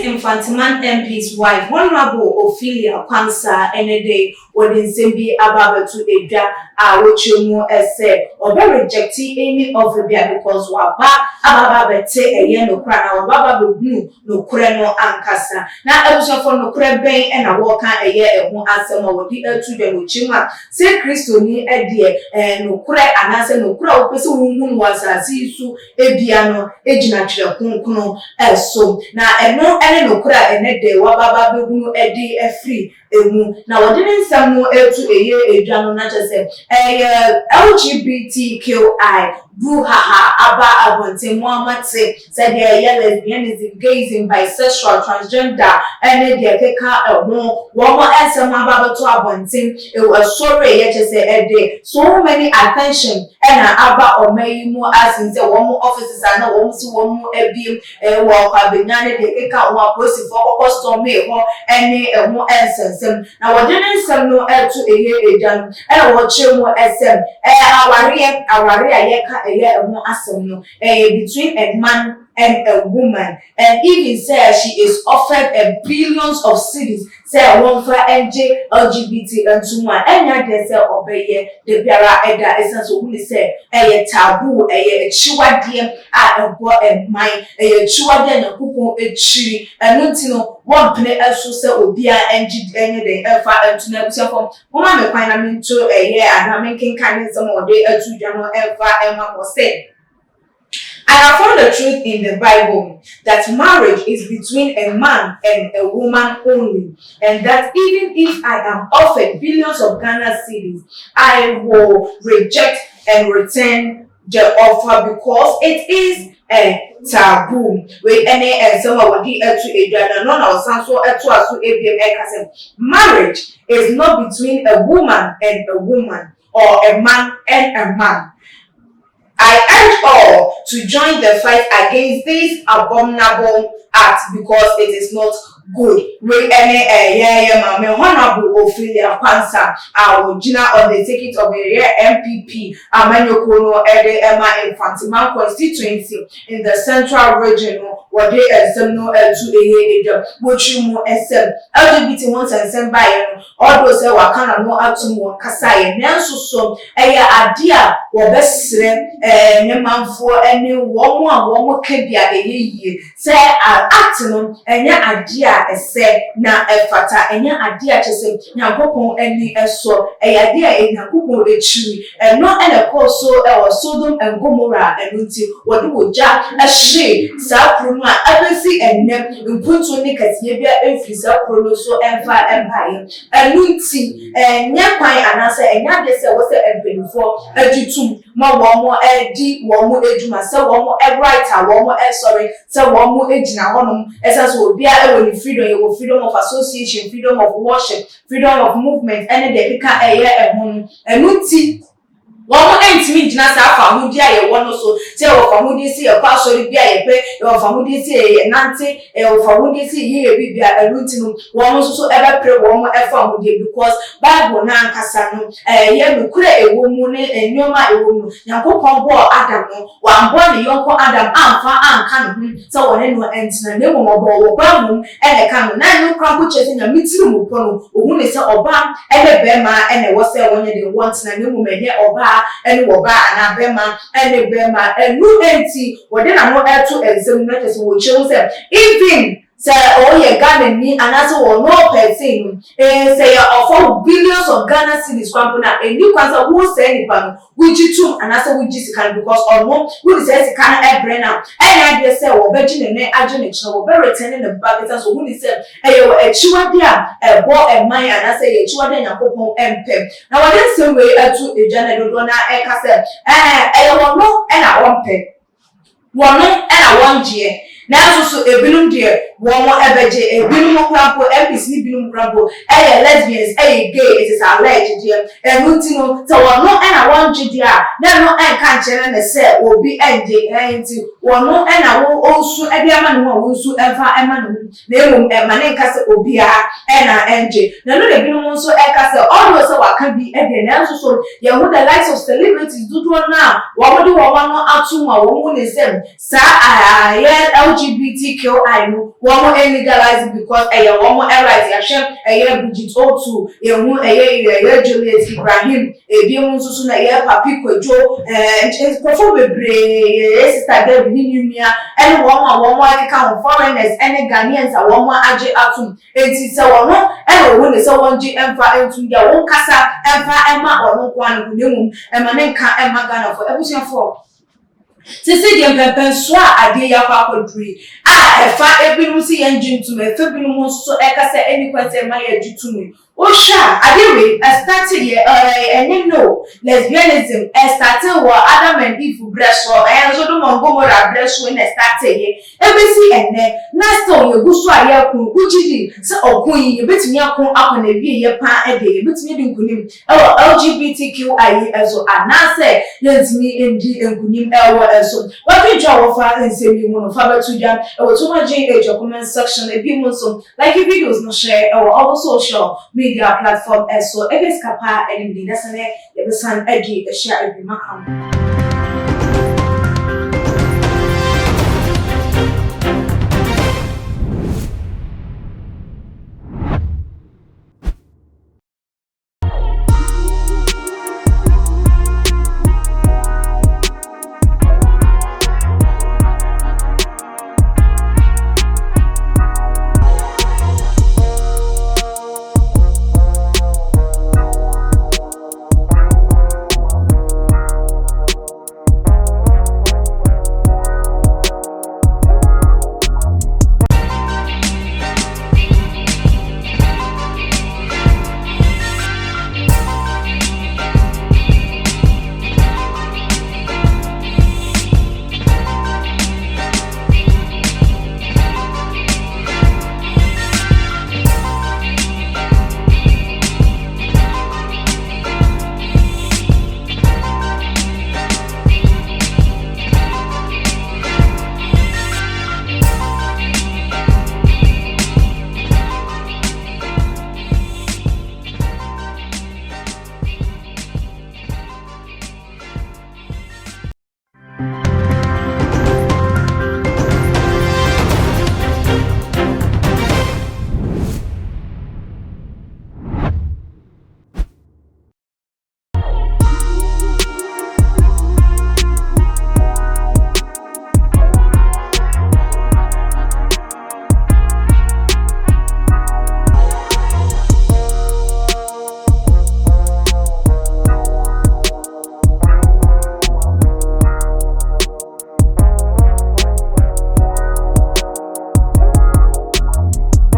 Infantiman MP's wife, Honorable Ophelia Quansah, and a day when in Simbi Ababa to Edra, which you more as said, or very rejecting any of the beer because Waba Ababa take a yellow crown, or Baba blue, no creno and cassa. Now I was for no crab bang and a walk a year and one answer more with the children with Chima. Say Christo ni a dear and no crack and answer no crowd, person who was a zisu, a piano, a natural kunkuno, as so. Now and no no crack and a day, Wababa Bugu a day a free. Now, I didn't some more to a year a journal, not just a LGBTQI. Bruhaha, Abba Abonte, Muhammad said they are lesbianism, gazing, bisexual, transgender, and they take a more, one more answer, my Baba to Abonte. It was sorry, yet just a day. So many attention, and Abba or may more as in the one more officers are not almost one more a beam, a walk, I've been none, they take out one person for custom me, or any more answers. Now, I didn't some no air to a year a done, and I watch you more as them, our between a man and a woman, and even says she is offered a billions of cities. Say one for NJ LGBT and to one, and yet they say obey the Biara Eda essence of who say a taboo, a chua dear, a boy and mine, a chua den a cuckoo, a tree, and Nutino, one play also say Obia NG anything, and to never from woman, find I'm into a year and I'm making kindness some more day or two, General Emma was saying. I have found the truth in the Bible that marriage is between a man and a woman only, and that even if I am offered billions of Ghana cedis, I will reject and return the offer because it is a taboo. With any and someone would be to a Ghana, none of some so to ABM. Marriage is not between a woman and a woman or a man and a man. I urge all to join the fight against this abominable act because it is not good. With any Honorable Ophelia Quansah, our Gina on the ticket of the MPP, Amanyokono Ede Emma Infantiman constituency in the central region. What they some no to a which you more SM LGBT ones and send by all those who are kind of no up to more Kasai and so idea or best man for any one more can be a year. Say acting and your idea is said now a fata and your idea to say now go any so a idea in a couple a tree and not any course so Sodom and Gomorrah and until what do jack a she Abensi ene mpuntu ni kasiye bia efisa kronoso emfa empire enunti enya kwan anase enya de se wo se empenfo adutum ma wo mo edi wo mo eduma se wo mo writer wo mo sorry se wo mo ejina honum esaso obia ewo ni freedom ye wo freedom of association, freedom of worship, freedom of movement ene de ka eye ehun enunti one entity na sa fa hu dia ye wono so se wo fa hu di si e kwa sori bia ye pe e wo fa hu di si e nante e wo fa hu di si ye bibia eluti no wono so ebe pre wo mo e fa hu di because Bible na ankasa no ye no kura e wo mu ne enyoma e wo mu Yakobon bo Adam no wa mbo ne yonko Adam amfa anka no hu se wo ne no entina ne mo bo wo ba mu e ne ka no na no kra ko chese na mitiri mu pono ohu ne se oba e ne be ma e ne wo se wonye de wontina ne mu menye oba and woba and abema and bema and no empty what then I'm not to examine as we chose them even say oh yeah Ghana ni and as well no person say of billions of Ghana cedis company and you Quansah who say anyone which you and as we just can because or no who says can I bring out and I say or virgin and agent will be returning the back so who said a chua dia a boy and mine and I say a chua then Yakobon MP now I didn't say way to a general donor eka said I want no and I want pay one and I want year now so a billion dear one more ebeje a billion crampo MPC billion crampo lesbians gay it is alleged dear and Mutino so no and I want you dear now no and can't and the set will be ending one no and I will also every man who also ever a man name and cast obia and NJ now no the billion also cast all those who can be again so you would the likes of celebrities do now what would you want out to my woman is them sa LGBTQI no one legalize because one right yahweh Bridget O2 Juliet Ibrahim ebi mu nso na papi kwadwo profo bebre sister Debbie ni nua ene won akeka foreigners ene Ghanaians a won age atum enti se won ene wo ne se won gi emfa entum dia won kasa emfa ema won kwan no nemum ema ne nka ema Ghana for ebusiafo sisi di mpempen so a ade ya kwa koduri efa ebinu si yenjintum efa binu nso ekasa eni kwase ma ya jutumi Osha, adewe, started here, no, lesbianism, started what Adam and Eve breast or and so do Mongomora breast when started here. ABC and then, next time you go to a year, Uji, so queen, you bet me up on a year pa a day, you bet me in Kunim, LGBTQIA as well, and now say, let's me in G and Kunim L so. What did you offer and say you want to father to jam, or too much age or comment section, a few months like your videos no share or also social media platform as so. If it's capa and that's an episode, share every